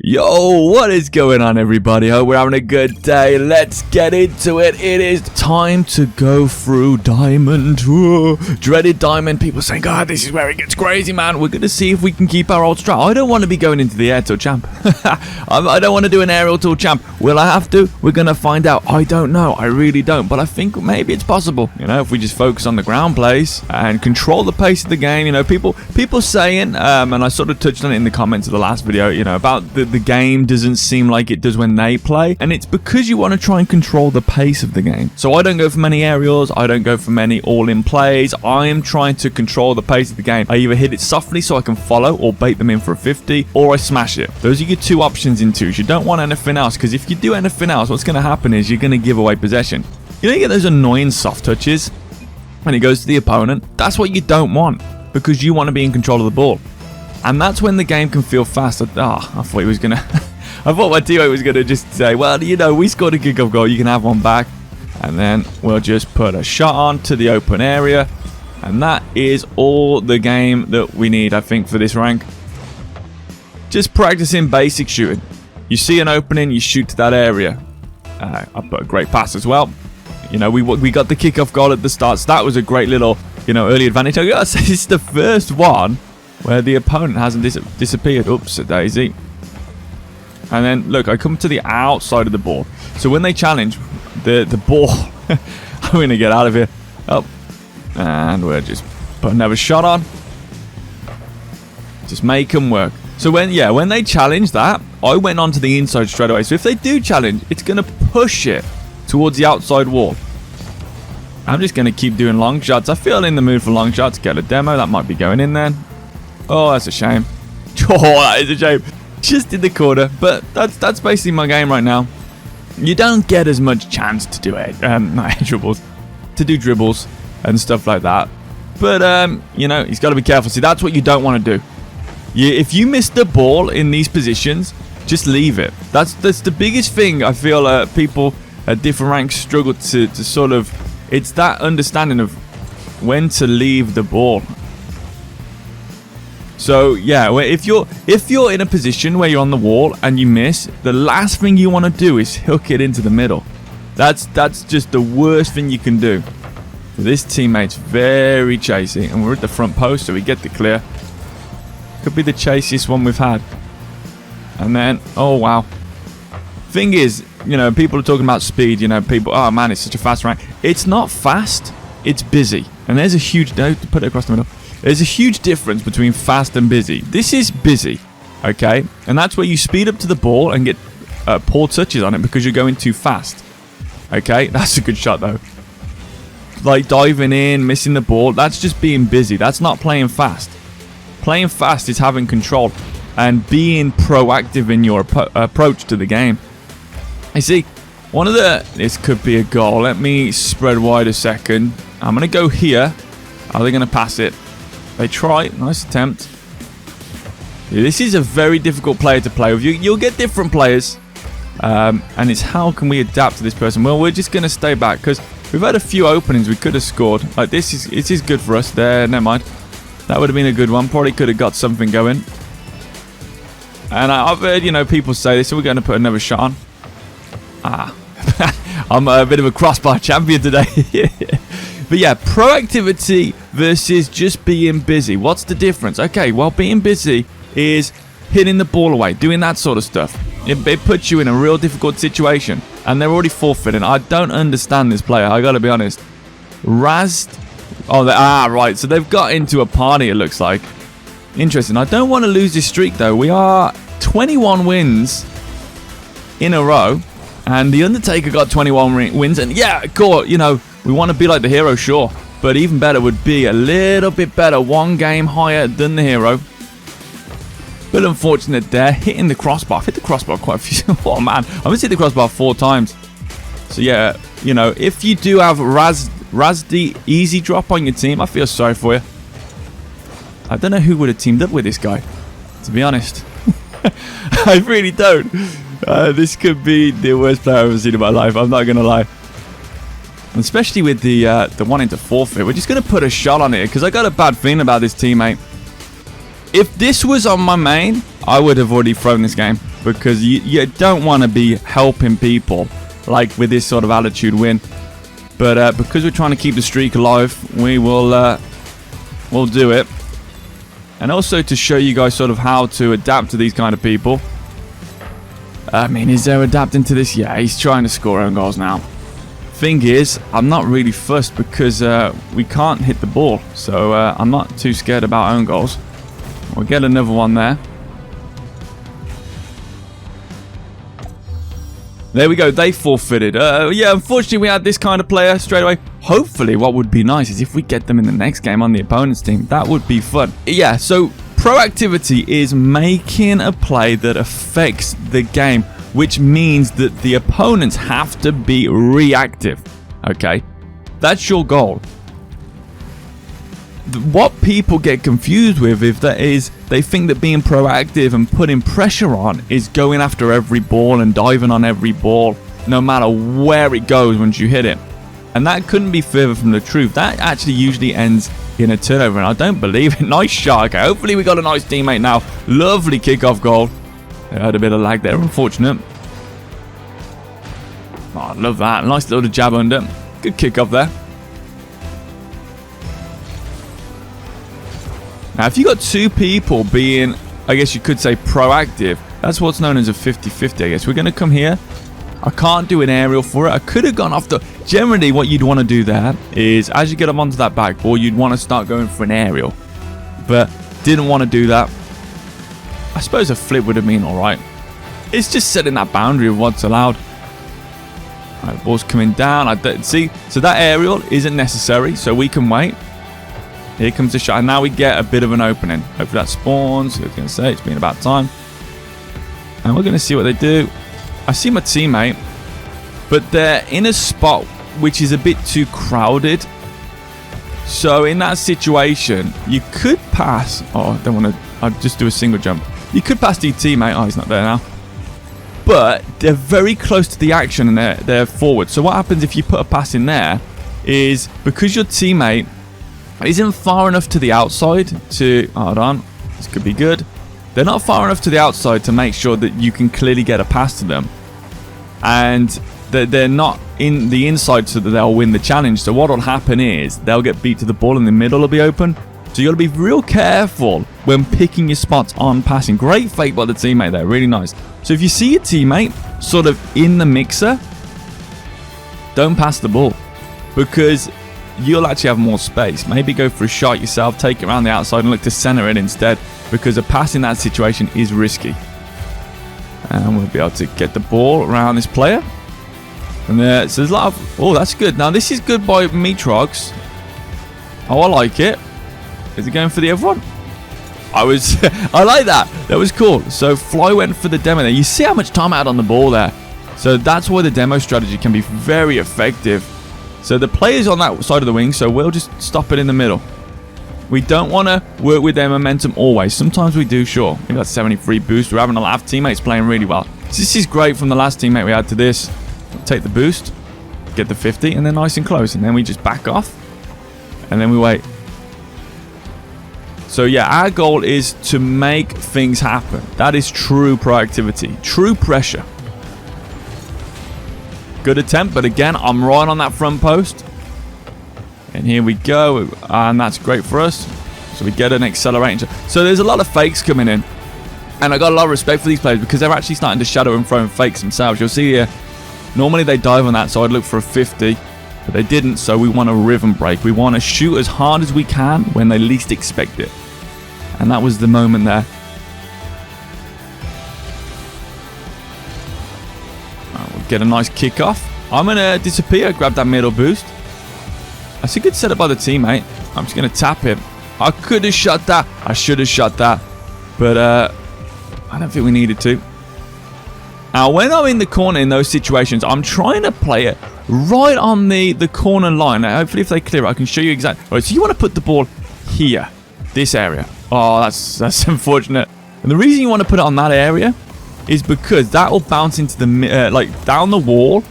Yo, what is going on, everybody? Hope we're having a good day. Let's get into it. It is time to go through Diamond. Whoa. Dreaded Diamond. People saying, God, this is where it gets crazy, man. We're going to see if we can keep our old strat. I don't want to be going into the air tool champ. I don't want to do an aerial tool champ. Will I have to? We're going to find out. I don't know. I really don't. But I think maybe it's possible. You know, if we just focus on the ground plays and control the pace of the game. You know, people saying, and I sort of touched on it in the comments of the last video, you know, about the game doesn't seem like it does when they play, and it's because you want to try and control the pace of the game. So I don't go for many aerials, I don't go for many all-in plays. I am trying to control the pace of the game. I either hit it softly so I can follow or bait them in for a 50, or I smash it. Those are your two options in twos. You don't want anything else, because if you do anything else, what's going to happen is you're going to give away possession. You know, you get those annoying soft touches when it goes to the opponent. That's what you don't want, because you want to be in control of the ball. And that's when the game can feel fast. I thought he was gonna. I thought my teammate was gonna just say, "Well, you know, we scored a kickoff goal. You can have one back." And then we'll just put a shot on to the open area, and that is all the game that we need, I think, for this rank. Just practicing basic shooting. You see an opening, you shoot to that area. I put a great pass as well. You know, we got the kickoff goal at the start, so that was a great little, you know, early advantage. I gotta say, this is the first one where the opponent hasn't disappeared. Oops, a daisy. And then, look, I come to the outside of the ball. So when they challenge, the ball... I'm going to get out of here. Oh. And we'll just put another shot on. Just make them work. So when they challenge that, I went onto the inside straight away. So if they do challenge, it's going to push it towards the outside wall. I'm just going to keep doing long shots. I feel in the mood for long shots. Get a demo. That might be going in then. Oh, that's a shame. Oh, that is a shame. Just in the corner. But that's basically my game right now. You don't get as much chance to do it. Not dribbles. To do dribbles and stuff like that. But, you know, he's got to be careful. See, that's what you don't want to do. If you miss the ball in these positions, just leave it. That's the biggest thing I feel people at different ranks struggle to sort of... It's that understanding of when to leave the ball. So yeah, if you're in a position where you're on the wall and you miss, the last thing you want to do is hook it into the middle. That's just the worst thing you can do. This teammate's very chasey, and we're at the front post, so we get the clear. Could be the chasiest one we've had. And then, oh wow. Thing is, you know, people are talking about speed. You know, people, oh man, it's such a fast rank. It's not fast. It's busy, and there's a huge. No, put it across the middle. There's a huge difference between fast and busy. This is busy, okay? And that's where you speed up to the ball and get poor touches on it because you're going too fast, okay? That's a good shot, though. Like diving in, missing the ball, that's just being busy. That's not playing fast. Playing fast is having control and being proactive in your approach to the game. You see, this could be a goal. Let me spread wide a second. I'm going to go here. Are they going to pass it? They try. Nice attempt. This is a very difficult player to play with. You'll get different players. And it's how can we adapt to this person? Well, we're just going to stay back because we've had a few openings we could have scored. Like it is good for us. There, never mind. That would have been a good one. Probably could have got something going. And I've heard, you know, people say this, so we're going to put another shot on. I'm a bit of a crossbar champion today. But yeah, proactivity versus just being busy. What's the difference? Okay, well, being busy is hitting the ball away, doing that sort of stuff. It puts you in a real difficult situation, and they're already forfeiting. I don't understand this player, I gotta be honest. Razed. Oh, right, so they've got into a party, it looks like. Interesting. I don't want to lose this streak, though. We are 21 wins in a row, and the Undertaker got 21 wins, and yeah, cool, you know, we want to be like the hero, sure. But even better would be a little bit better. One game higher than the hero. But unfortunate there. Hitting the crossbar. I've hit the crossbar quite a few. Oh man. I've hit the crossbar 4 times. So yeah, you know, if you do have Razdi easy drop on your team, I feel sorry for you. I don't know who would have teamed up with this guy, to be honest. I really don't. This could be the worst player I've ever seen in my life. I'm not going to lie. Especially with the wanting to forfeit. We're just going to put a shot on it because I got a bad feeling about this teammate. If this was on my main, I would have already thrown this game, because you don't want to be helping people like with this sort of attitude win. But because we're trying to keep the streak alive, we'll do it. And also to show you guys sort of how to adapt to these kind of people. I mean, is there adapting to this? Yeah, he's trying to score own goals now. Thing is, I'm not really fussed because we can't hit the ball. So I'm not too scared about own goals. We'll get another one there. There we go, they forfeited. Yeah, unfortunately we had this kind of player straight away. Hopefully what would be nice is if we get them in the next game on the opponent's team. That would be fun. Yeah, so proactivity is making a play that affects the game, which means that the opponents have to be reactive. Okay, that's your goal. What people get confused with is they think that being proactive and putting pressure on is going after every ball and diving on every ball, no matter where it goes once you hit it. And that couldn't be further from the truth. That actually usually ends in a turnover, and I don't believe it. Nice shot. Okay, hopefully we got a nice teammate now. Lovely kickoff goal. I had a bit of lag there, unfortunate. Oh, I love that. Nice little jab under. Good kickoff there. Now, if you got two people being, I guess you could say, proactive, that's what's known as a 50-50, I guess. We're going to come here. I can't do an aerial for it. I could have gone off the... Generally, what you'd want to do there is, as you get up onto that back ball, you'd want to start going for an aerial. But didn't want to do that. I suppose a flip would have been all right. It's just setting that boundary of what's allowed. All right, ball's coming down. See, so that aerial isn't necessary, so we can wait. Here comes the shot, and now we get a bit of an opening. Hopefully that spawns. I was going to say, it's been about time. And we're going to see what they do. I see my teammate, but they're in a spot which is a bit too crowded. So in that situation, you could pass. Oh, I don't want to. I'll just do a single jump. You could pass to your teammate. Oh, he's not there now. But they're very close to the action, and they're forward. So what happens if you put a pass in there is, because your teammate isn't far enough to the outside to... Hold on. This could be good. They're not far enough to the outside to make sure that you can clearly get a pass to them. And they're not in the inside so that they'll win the challenge. So what will happen is they'll get beat to the ball and the middle will be open. So you got to be real careful when picking your spots on passing. Great fake by the teammate there. Really nice. So if you see your teammate sort of in the mixer, don't pass the ball. Because you'll actually have more space. Maybe go for a shot yourself, take it around the outside and look to center it instead, because a pass in that situation is risky. And we'll be able to get the ball around this player. And so there's a lot of... Oh, that's good. Now, this is good by Meatrox. Oh, I like it. Is it going for the other one? I like that. That was cool. So Fly went for the demo there. You see how much time I had on the ball there. So that's why the demo strategy can be very effective. So the player's on that side of the wing, so we'll just stop it in the middle. We don't want to work with their momentum always. Sometimes we do, sure. We got 73 boost. We're having a lot of teammates playing really well. So this is great from the last teammate we had to this. We'll take the boost, get the 50, and then nice and close. And then we just back off, and then we wait. So yeah, our goal is to make things happen. That is true proactivity, true pressure. Good attempt, but again, I'm right on that front post. And here we go, and that's great for us. So we get an accelerating. So there's a lot of fakes coming in. And I got a lot of respect for these players because they're actually starting to shadow and throw fakes themselves. You'll see here, normally they dive on that, so I'd look for a 50. But they didn't, so we want a rhythm break. We want to shoot as hard as we can when they least expect it. And that was the moment there. We'll get a nice kick off. I'm going to disappear, grab that middle boost. That's a good setup by the teammate. I'm just going to tap him. I could have shot that. I should have shot that. But I don't think we needed to. Now, when I'm in the corner in those situations, I'm trying to play it right on the corner line. Now, hopefully, if they clear it, I can show you exactly. Right, so you want to put the ball here, this area. Oh, that's unfortunate. And the reason you want to put it on that area is because that will bounce into the like down the wall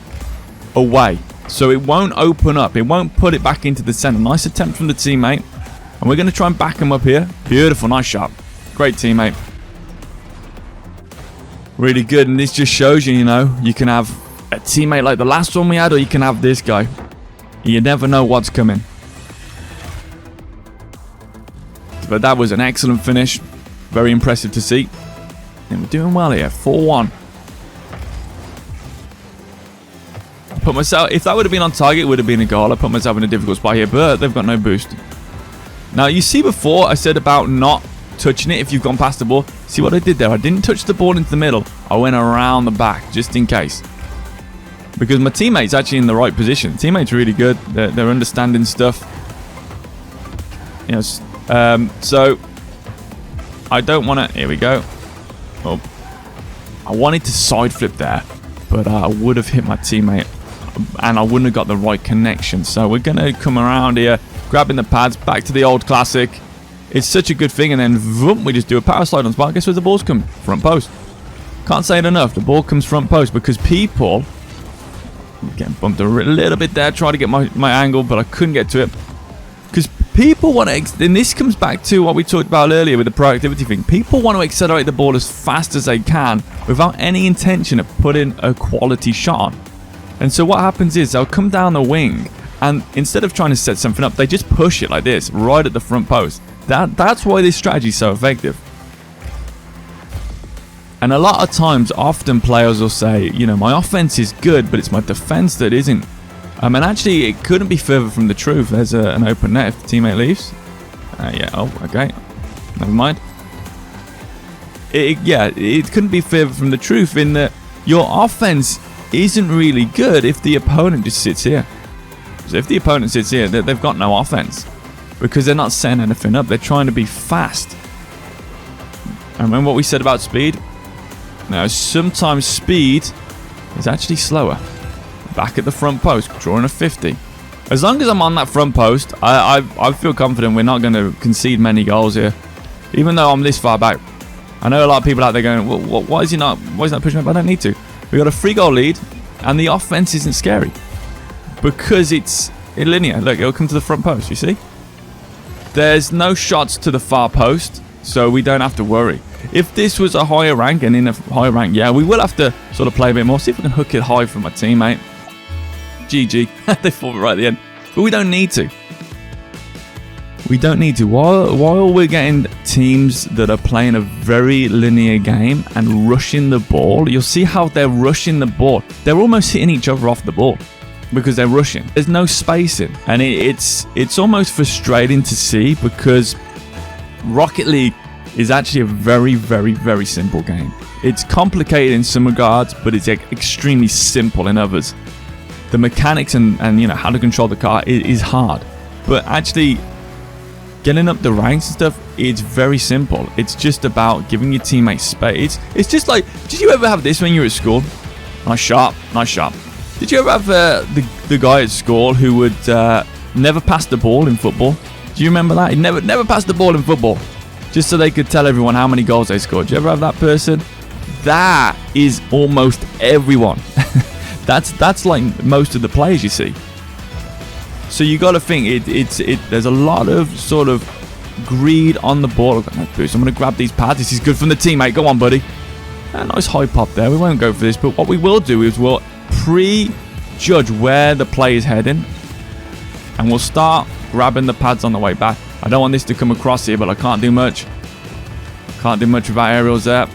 away. So it won't open up. It won't put it back into the center. Nice attempt from the teammate. And we're going to try and back him up here. Beautiful. Nice shot. Great teammate. Really good. And this just shows you, you know, you can have a teammate like the last one we had, or you can have this guy. You never know what's coming. But that was an excellent finish. Very impressive to see. And we're doing well here. 4-1. Put myself, if that would have been on target, it would have been a goal. I put myself in a difficult spot here, but they've got no boost. Now, you see before I said about not touching it if you've gone past the ball. See what I did there? I didn't touch the ball into the middle. I went around the back just in case. Because my teammate's actually in the right position. Teammate's really good. They're understanding stuff. Yes. So, I don't want to... Here we go. Oh. I wanted to side flip there, but I would have hit my teammate. And I wouldn't have got the right connection. So we're going to come around here, grabbing the pads, back to the old classic. It's such a good thing. And then vroom, we just do a power slide on spot. Guess where the balls come? Front post. Can't say it enough. The ball comes front post because people... Getting bumped a little bit there. Trying to get my angle, but I couldn't get to it. Because people want to... And this comes back to what we talked about earlier with the proactivity thing. People want to accelerate the ball as fast as they can without any intention of putting a quality shot on. And so what happens is they'll come down the wing, and instead of trying to set something up, they just push it like this, right at the front post. That's why this strategy is so effective. And a lot of times, often players will say, you know, my offense is good, but it's my defense that isn't. And actually, it couldn't be further from the truth. There's an open net if the teammate leaves. Yeah, oh, okay. Never mind. It couldn't be further from the truth in that your offense isn't really good if the opponent just sits here. So if the opponent sits here, they've got no offense because they're not setting anything up. They're trying to be fast. And remember what we said about speed? Now, sometimes speed is actually slower. Back at the front post, drawing a 50. As long as I'm on that front post, I feel confident we're not going to concede many goals here. Even though I'm this far back. I know a lot of people out there going, well, why is he not pushing up? I don't need to. We got a 3-goal lead, and the offense isn't scary because it's linear. Look, it'll come to the front post. You see? There's no shots to the far post, so we don't have to worry. If this was a higher rank, and in a higher rank, yeah, we will have to sort of play a bit more. See if we can hook it high for my teammate. GG. They fought right at the end, but we don't need to. We don't need to. While we're getting teams that are playing a very linear game and rushing the ball, you'll see how they're rushing the ball. They're almost hitting each other off the ball because they're rushing. There's no spacing, and it's almost frustrating to see because Rocket League is actually a very, very, very simple game. It's complicated in some regards, but it's extremely simple in others. The mechanics and you know how to control the car is hard, but actually getting up the ranks and stuff, it's very simple. It's just about giving your teammates space. It's just like, did you ever have this when you were at school? Nice shot, nice shot. Did you ever have the guy at school who would never pass the ball in football? Do you remember that? He never passed the ball in football, just so they could tell everyone how many goals they scored. Do you ever have that person? That is almost everyone. That's like most of the players you see. So you got to think there's a lot of sort of greed on the ball. I've got no boost. I'm going to grab these pads. This is good from the teammate. Go on, buddy. A nice high pop there. We won't go for this, but what we will do is we'll pre-judge where the play is heading, and we'll start grabbing the pads on the way back. I don't want this to come across here, but I can't do much. Can't do much without aerials there.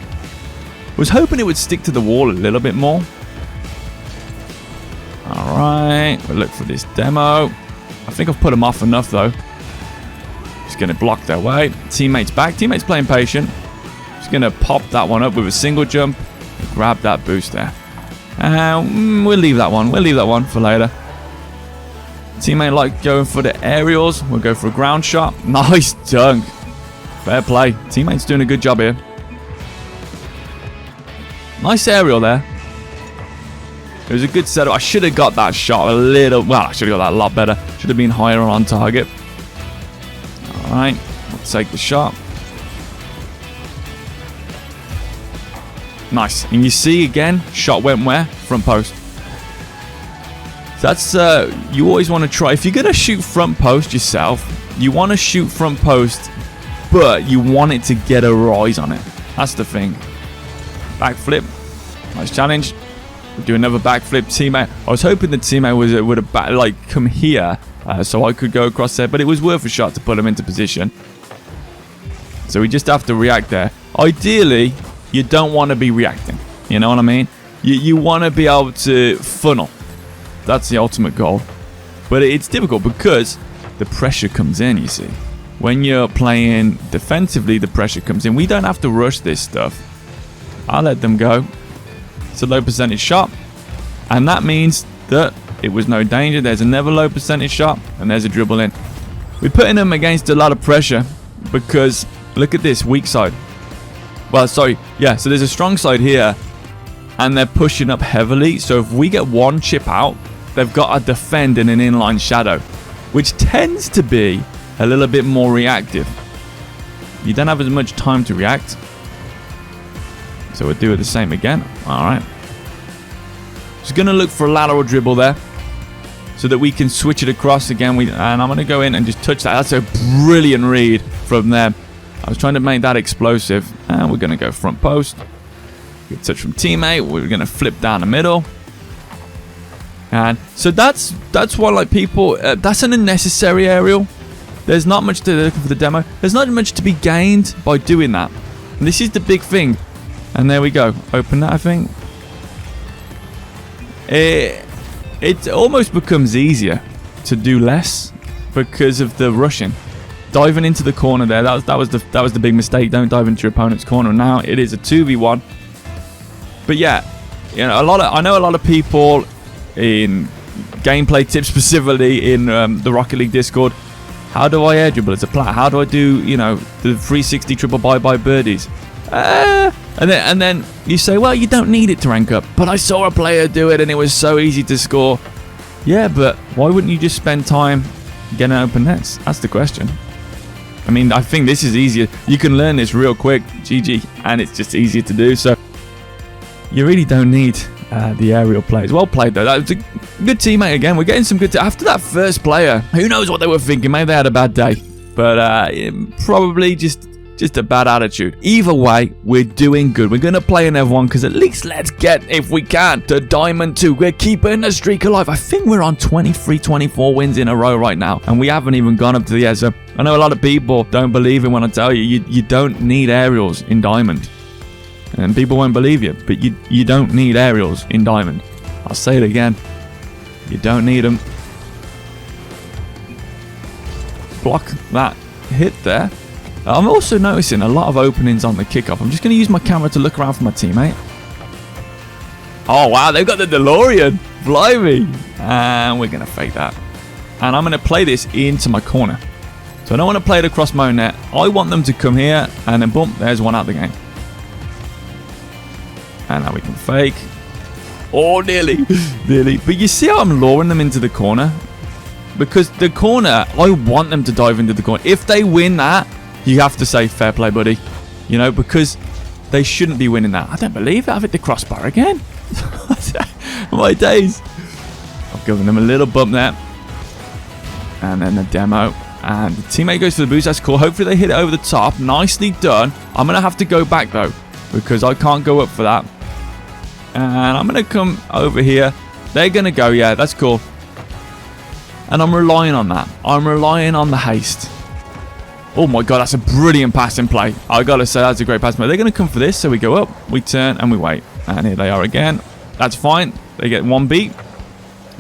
Was hoping it would stick to the wall a little bit more. Alright, we'll look for this demo. I think I've put them off enough though. Just going to block their way. Teammates back. Teammates playing patient. Just going to pop that one up with a single jump. Grab that boost there. We'll leave that one. We'll leave that one for later. Teammate like going for the aerials. We'll go for a ground shot. Nice dunk. Fair play. Teammate's doing a good job here. Nice aerial there. It was a good setup. I should have got that shot a little... Well, I should have got that a lot better. Should have been higher on target. Alright. We'll take the shot. Nice. And you see again, shot went where? Front post. So that's... you always want to try... If you're going to shoot front post yourself, you want to shoot front post, but you want it to get a rise on it. That's the thing. Backflip. Nice challenge. We'll do another backflip. Teammate. I was hoping the teammate would have come here so I could go across there, but it was worth a shot to put him into position. So we just have to react there. Ideally, you don't want to be reacting. You know what I mean? You want to be able to funnel. That's the ultimate goal. But it's difficult because the pressure comes in, you see. When you're playing defensively, the pressure comes in. We don't have to rush this stuff. I'll let them go. It's a low percentage shot. And that means that it was no danger. There's another low percentage shot. And there's a dribble in. We're putting them against a lot of pressure because look at this weak side. Well, sorry. Yeah, so there's a strong side here. And they're pushing up heavily. So if we get one chip out, they've got to defend in an inline shadow, which tends to be a little bit more reactive. You don't have as much time to react. So we'll do it the same again. All right. Just going to look for a lateral dribble there so that we can switch it across again. And I'm going to go in and just touch that. That's a brilliant read from them. I was trying to make that explosive. And we're going to go front post. Good touch from teammate. We're going to flip down the middle. And so that's what, like, people, that's an unnecessary aerial. There's not much to look for the demo. There's not much to be gained by doing that. And this is the big thing. And there we go. Open that, I think. It almost becomes easier to do less because of the rushing. Diving into the corner there, that was the big mistake. Don't dive into your opponent's corner. Now it is a 2v1. But yeah, you know, I know a lot of people in gameplay tips, specifically in the Rocket League Discord. How do I air dribble as a plat? How do I do, you know, the 360 triple bye-bye birdies? And then you say, well, you don't need it to rank up. But I saw a player do it and it was so easy to score. Yeah, but why wouldn't you just spend time getting open nets? That's the question. I mean, I think this is easier. You can learn this real quick, GG, and it's just easier to do. So you really don't need the aerial plays. Well played, though. That was a good teammate again. We're getting some good... After that first player, who knows what they were thinking? Maybe they had a bad day. But probably just a bad attitude. Either way, we're doing good. We're going to play another one because at least let's get, if we can, to Diamond 2. We're keeping the streak alive. I think we're on 23, 24 wins in a row right now. And we haven't even gone up to the edge. So I know a lot of people don't believe it when I tell you, you don't need aerials in Diamond. And people won't believe you, but you don't need aerials in Diamond. I'll say it again. You don't need them. Block that hit there. I'm also noticing a lot of openings on the kickoff. I'm just going to use my camera to look around for my teammate. Oh, wow. They've got the DeLorean. Blimey. And we're going to fake that. And I'm going to play this into my corner. So I don't want to play it across my own net. I want them to come here. And then, boom, there's one out the game. And now we can fake. Oh, nearly. Nearly. But you see how I'm luring them into the corner? Because the corner, I want them to dive into the corner. If they win that, you have to say, fair play, buddy. You know, because they shouldn't be winning that. I don't believe it. I've hit the crossbar again. My days. I've given them a little bump there. And then the demo. And the teammate goes for the boost. That's cool. Hopefully they hit it over the top. Nicely done. I'm going to have to go back, though, because I can't go up for that. And I'm going to come over here. They're going to go. Yeah, that's cool. And I'm relying on that. I'm relying on the haste. Oh my god, that's a brilliant passing play. I gotta say, that's a great passing play. They're gonna come for this, so we go up, we turn, and we wait. And here they are again. That's fine. They get 1 beat.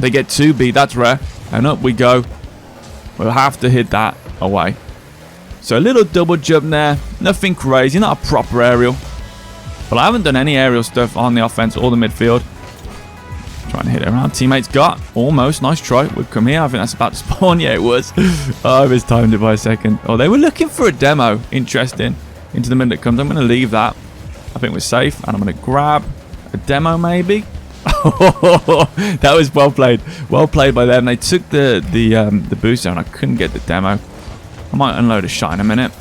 They get 2 beat. That's rare. And up we go. We'll have to hit that away. So a little double jump there. Nothing crazy. Not a proper aerial. But I haven't done any aerial stuff on the offense or the midfield. Trying to hit it around. Teammates got almost. Nice try. We've come here. I think that's about to spawn. Yeah, it was. Oh, I mistimed it by a second. Oh, they were looking for a demo. Interesting. Into the minute it comes. I'm going to leave that. I think we're safe. And I'm going to grab a demo maybe. That was well played. Well played by them. They took the booster and I couldn't get the demo. I might unload a shot in a minute.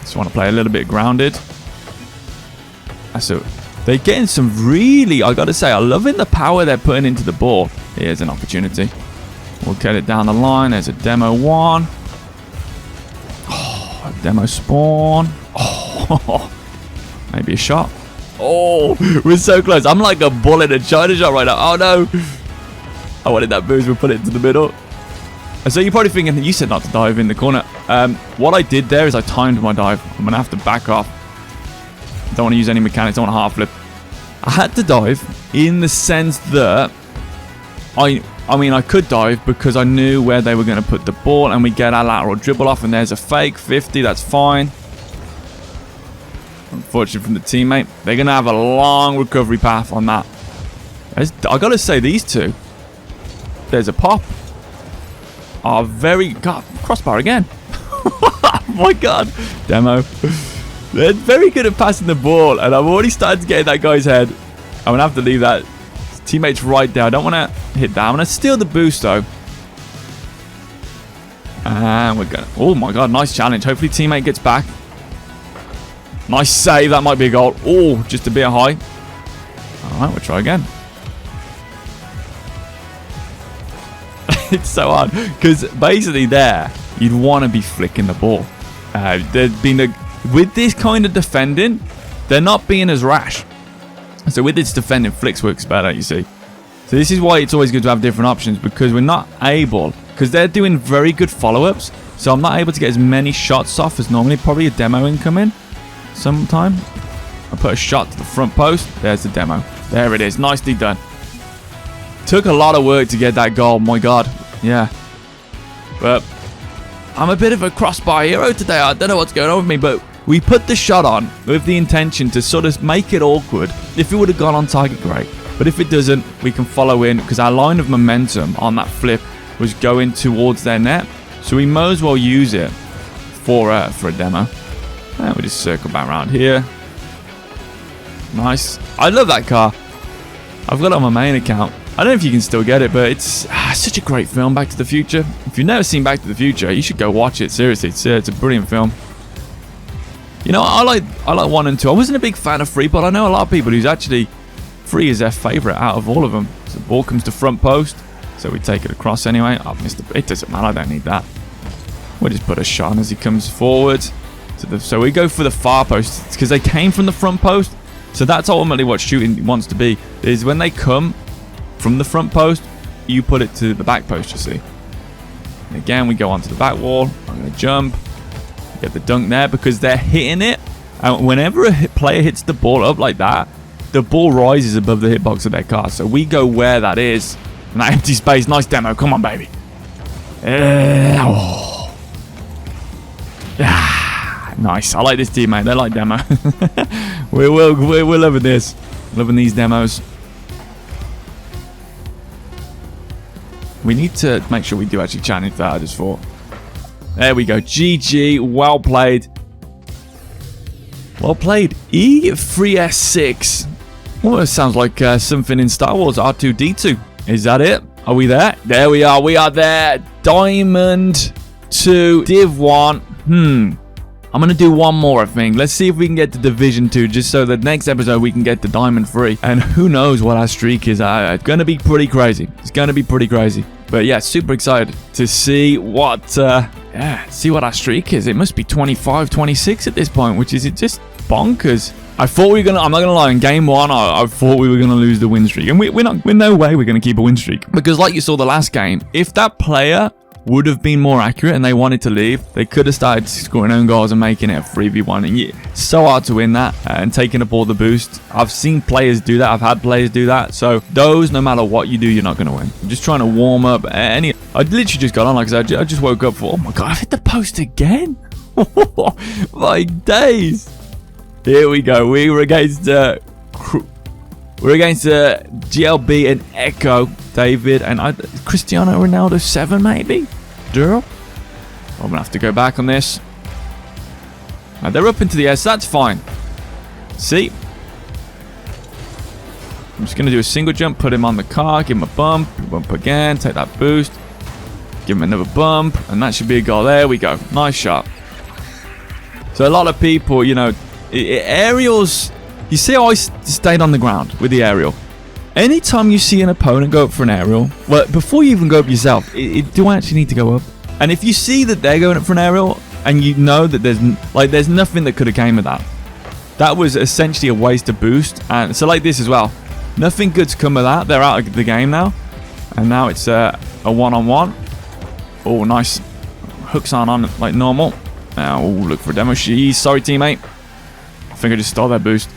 Just want to play a little bit grounded. So they're getting some really, I gotta say, I'm loving the power they're putting into the ball. Here's an opportunity. We'll get it down the line. There's a demo 1. Oh, a demo spawn. Oh, maybe a shot. Oh, we're so close. I'm like a bull in a China shop right now. Oh, no. I wanted that boost. We'll put it into the middle. And so you're probably thinking, you said not to dive in the corner. What I did there is I timed my dive. I'm going to have to back off. Don't want to use any mechanics. Don't want to half flip. I had to dive in the sense that I mean, I could dive because I knew where they were going to put the ball, and we get our lateral dribble off, and there's a fake 50. That's fine. Unfortunately from the teammate. They're going to have a long recovery path on that. I got to say, these two, there's a pop, are very... God, crossbar again. Oh my God. Demo. They're very good at passing the ball, and I've already started to get in that guy's head. I'm going to have to leave that. His teammate's right there. I don't want to hit that. I'm going to steal the boost, though. And we're going to... Oh, my God. Nice challenge. Hopefully, teammate gets back. Nice save. That might be a goal. Oh, just a bit high. All right, we'll try again. It's so hard. Because basically there, you'd want to be flicking the ball. There's been a... With this kind of defending, they're not being as rash. So with this defending, flicks works better, you see. So this is why it's always good to have different options, because we're not able, because they're doing very good follow-ups. So I'm not able to get as many shots off as normally. Probably a demo incoming sometime. I put a shot to the front post. There's the demo. There it is. Nicely done. Took a lot of work to get that goal. My God. Yeah. But I'm a bit of a crossbar hero today. I don't know what's going on with me, but we put the shot on with the intention to sort of make it awkward. If it would have gone on target, great. But if it doesn't, we can follow in, because our line of momentum on that flip was going towards their net. So we might as well use it for a demo. And we just circle back around here. Nice. I love that car. I've got it on my main account. I don't know if you can still get it, but it's such a great film, Back to the Future. If you've never seen Back to the Future, you should go watch it. Seriously, it's a brilliant film. You know, I like 1 and 2. I wasn't a big fan of 3, but I know a lot of people who's actually 3 is their favourite out of all of them. So the ball comes to front post, so we take it across anyway. I've missed it. It doesn't matter. I don't need that. We'll just put a shot on as he comes forward. So we go for the far post because they came from the front post. So that's ultimately what shooting wants to be. Is when they come from the front post, you put it to the back post, you see. And again, we go onto the back wall. I'm going to jump. Get the dunk there because they're hitting it. And whenever a player hits the ball up like that, the ball rises above the hitbox of their car. So we go where that is. And that empty space. Nice demo. Come on, baby. Oh. Nice. I like this team, mate. They like demo. We're loving this. Loving these demos. We need to make sure we do actually challenge that, I just thought. There we go. GG. Well played. Well played. E3S6. Well, it sounds like something in Star Wars. R2-D2. Is that it? Are we there? There we are. We are there. Diamond 2. Div 1. I'm going to do one more, I think. Let's see if we can get to Division 2, just so that next episode we can get to Diamond 3. And who knows what our streak is. It's going to be pretty crazy. It's going to be pretty crazy. But yeah, super excited to see what, see what our streak is. It must be 25, 26 at this point, which is just bonkers. I thought we were gonna. I'm not gonna lie. In game 1, I thought we were gonna lose the win streak, and we're not. We're no way we're gonna keep a win streak, because like you saw the last game, if that player would have been more accurate and they wanted to leave, they could have started scoring own goals and making it a 3v1. And it's so hard to win that and taking up all the boost. I've seen players do that. I've had players do that. So those, no matter what you do, you're not going to win. I'm just trying to warm up. I literally just got on, like I said, I just woke up for, oh my God, I've hit the post again. My days. Here we go. We're against GLB and Echo, David, and Cristiano Ronaldo 7, maybe? Duro? I'm going to have to go back on this. Now, they're up into the air, so that's fine. See? I'm just going to do a single jump, put him on the car, give him a bump again, take that boost, give him another bump, and that should be a goal. There we go. Nice shot. So a lot of people, you know, aerials... You see how I stayed on the ground with the aerial? Anytime you see an opponent go up for an aerial, well, before you even go up yourself, do I actually need to go up? And if you see that they're going up for an aerial, and you know that there's nothing that could have came of that, That was essentially a waste of boost. And so like this as well. Nothing good's come of that. They're out of the game now. And now it's a one-on-one. Oh, nice. Hooks aren't on like normal. Now, look for a demo. Sorry, teammate. I think I just stole that boost.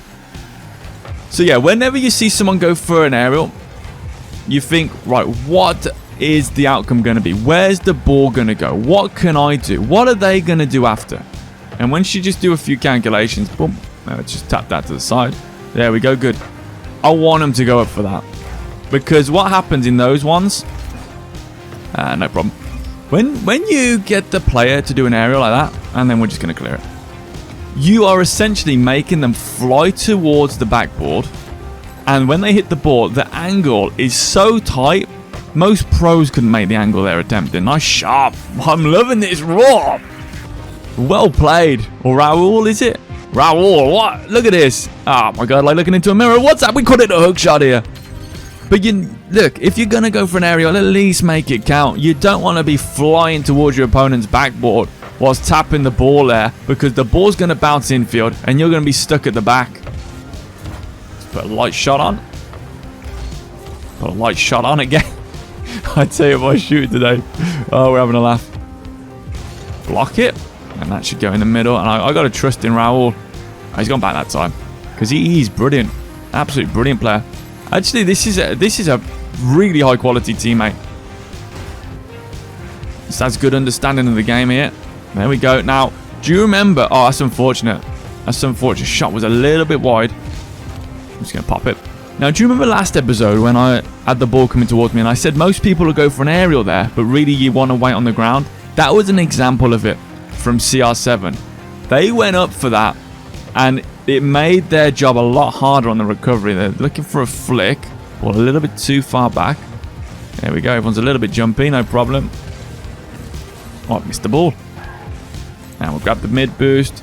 So yeah, whenever you see someone go for an aerial, you think, right, what is the outcome going to be? Where's the ball going to go? What can I do? What are they going to do after? And once you just do a few calculations, boom, let's just tap that to the side. There we go, good. I want them to go up for that. Because what happens in those ones, no problem. When you get the player to do an aerial like that, and then we're just going to clear it, you are essentially making them fly towards the backboard. And when they hit the ball, the angle is so tight, most pros couldn't make the angle they're attempting. Nice shot. I'm loving this raw. Well played. Or Raul, is it? Raul, what? Look at this. Oh my god, like looking into a mirror. What's that? We call it a hook shot here. But look, if you're going to go for an aerial, at least make it count. You don't want to be flying towards your opponent's backboard whilst tapping the ball there, because the ball's going to bounce infield and you're going to be stuck at the back. Let's put a light shot on. Put a light shot on again. I tell you what, shooting today. Oh, we're having a laugh. Block it. And that should go in the middle. And I got to trust in Raul. Oh, he's gone back that time. Because he's brilliant. Absolutely brilliant player. Actually, this is a really high quality teammate. This has good understanding of the game here. There we go. Now, do you remember? Oh, that's unfortunate. That's unfortunate. Shot was a little bit wide. I'm just going to pop it. Now, do you remember last episode when I had the ball coming towards me and I said most people will go for an aerial there, but really you want to wait on the ground? That was an example of it from CR7. They went up for that and it made their job a lot harder on the recovery. They're looking for a flick, or a little bit too far back. There we go. Everyone's a little bit jumpy, no problem. Oh, missed the ball. Now we'll grab the mid boost.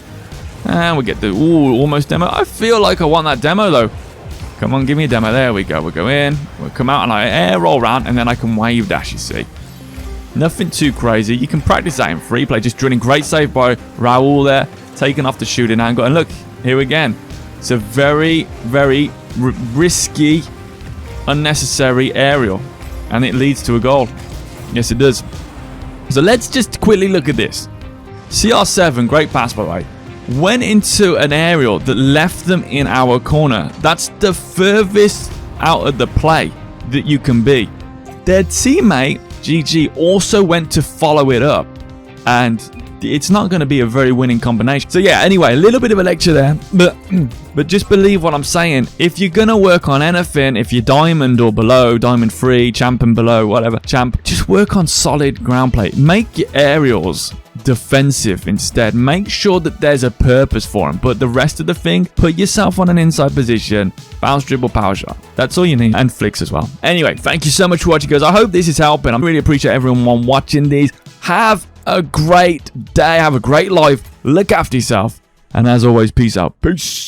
And we'll get the, almost demo. I feel like I want that demo though. Come on, give me a demo. There we go. We'll go in. We'll come out and I air roll around and then I can wave dash, you see. Nothing too crazy. You can practice that in free play. Just drilling. Great save by Raul there. Taking off the shooting angle. And look, here again. It's a very, very risky, unnecessary aerial. And it leads to a goal. Yes, it does. So let's just quickly look at this. CR7, great pass by the way, went into an aerial that left them in our corner. That's the furthest out of the play that you can be. Their teammate, GG, also went to follow it up. And it's not going to be a very winning combination. So yeah, anyway, a little bit of a lecture there. But just believe what I'm saying. If you're going to work on anything, if you're diamond or below, diamond 3, champ and below, whatever, champ, just work on solid ground play. Make your aerials defensive instead. Make sure that there's a purpose for them. But the rest of the thing, put yourself on an inside position, bounce, dribble, power shot. That's all you need. And flicks as well. Anyway, thank you so much for watching, guys. I hope this is helping. I really appreciate everyone watching these. Have a great day. Have a great life. Look after yourself. And as always, peace out. Peace.